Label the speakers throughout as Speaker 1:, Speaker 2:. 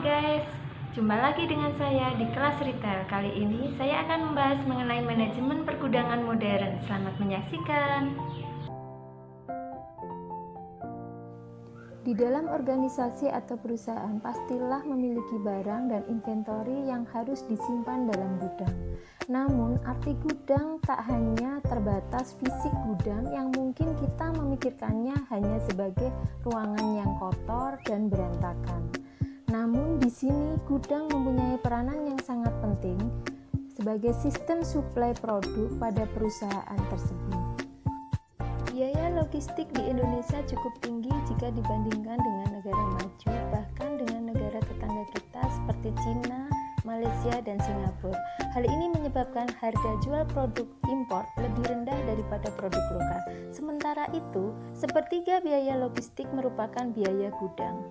Speaker 1: guys, jumpa lagi dengan saya di kelas retail. Kali ini saya akan membahas mengenai manajemen pergudangan modern. Selamat menyaksikan. Di dalam organisasi atau perusahaan pastilah memiliki barang dan inventory yang harus disimpan dalam gudang. Namun, arti gudang tak hanya terbatas fisik gudang yang mungkin kita memikirkannya hanya sebagai ruangan yang kotor dan berantakan. Namun di sini gudang mempunyai peranan yang sangat penting sebagai sistem suplai produk pada perusahaan tersebut. Biaya logistik di Indonesia cukup tinggi jika dibandingkan dengan negara maju, bahkan dengan negara tetangga kita seperti Cina, Malaysia, dan Singapura. Hal ini menyebabkan harga jual produk impor lebih rendah daripada produk lokal. Sementara itu, sepertiga biaya logistik merupakan biaya gudang.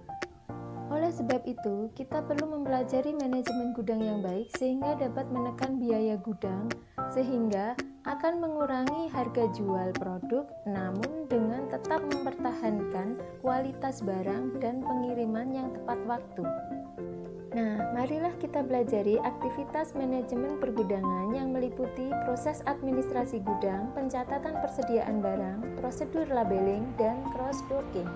Speaker 1: Oleh sebab itu, kita perlu mempelajari manajemen gudang yang baik sehingga dapat menekan biaya gudang, sehingga akan mengurangi harga jual produk, namun dengan tetap mempertahankan kualitas barang dan pengiriman yang tepat waktu. Nah, marilah kita belajari aktivitas manajemen pergudangan yang meliputi proses administrasi gudang, pencatatan persediaan barang, prosedur labeling, dan cross-docking.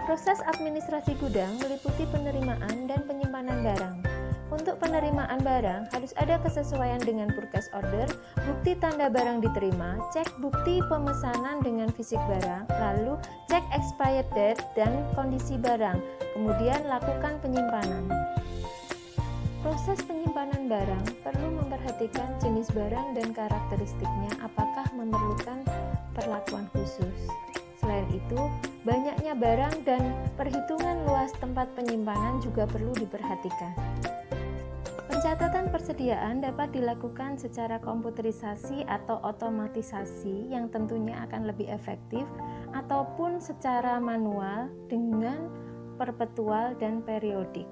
Speaker 1: Proses administrasi gudang meliputi penerimaan dan penyimpanan barang. Untuk penerimaan barang harus ada kesesuaian dengan purchase order, bukti tanda barang diterima, cek bukti pemesanan dengan fisik barang, lalu cek expired date dan kondisi barang, kemudian lakukan penyimpanan. Proses penyimpanan barang perlu memperhatikan jenis barang dan karakteristiknya apakah memerlukan perlakuan khusus. Selain itu, banyaknya barang dan perhitungan luas tempat penyimpanan juga perlu diperhatikan. Pencatatan persediaan dapat dilakukan secara komputerisasi atau otomatisasi yang tentunya akan lebih efektif, ataupun secara manual dengan perpetual dan periodik.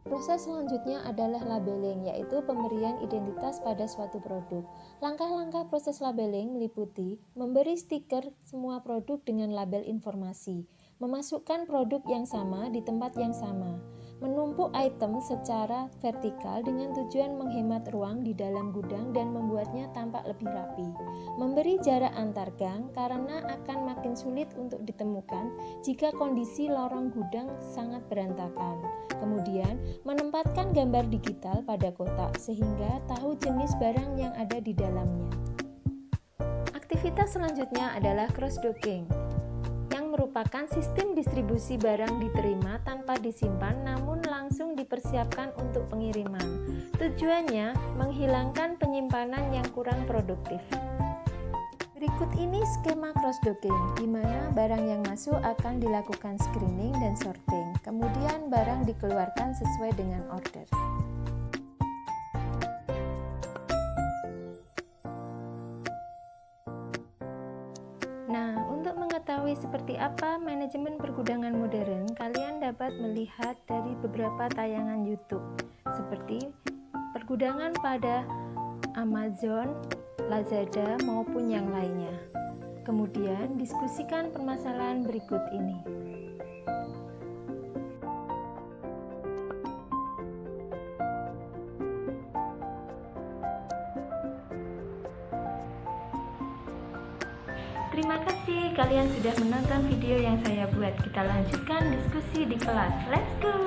Speaker 1: Proses selanjutnya adalah labeling, yaitu pemberian identitas pada suatu produk. Langkah-langkah proses labeling meliputi memberi stiker semua produk dengan label informasi, memasukkan produk yang sama di tempat yang sama, menumpuk item secara vertikal dengan tujuan menghemat ruang di dalam gudang dan membuatnya tampak lebih rapi, memberi jarak antar gang karena akan makin sulit untuk ditemukan jika kondisi lorong gudang sangat berantakan. Kemudian, menempatkan gambar digital pada kotak sehingga tahu jenis barang yang ada di dalamnya. Aktivitas selanjutnya adalah cross-docking, yang merupakan sistem distribusi barang diterima tanpa disimpan namun langsung dipersiapkan untuk pengiriman. Tujuannya menghilangkan penyimpanan yang kurang produktif. Berikut ini skema cross-docking, di mana barang yang masuk akan dilakukan screening dan sorting, kemudian barang dikeluarkan sesuai dengan order. Nah, untuk mengetahui seperti apa manajemen pergudangan modern, kalian dapat melihat dari beberapa tayangan YouTube, seperti pergudangan pada Amazon, Lazada, maupun yang lainnya. Kemudian, diskusikan permasalahan berikut ini. Terima kasih kalian sudah menonton video yang saya buat. Kita lanjutkan diskusi di kelas. Let's go!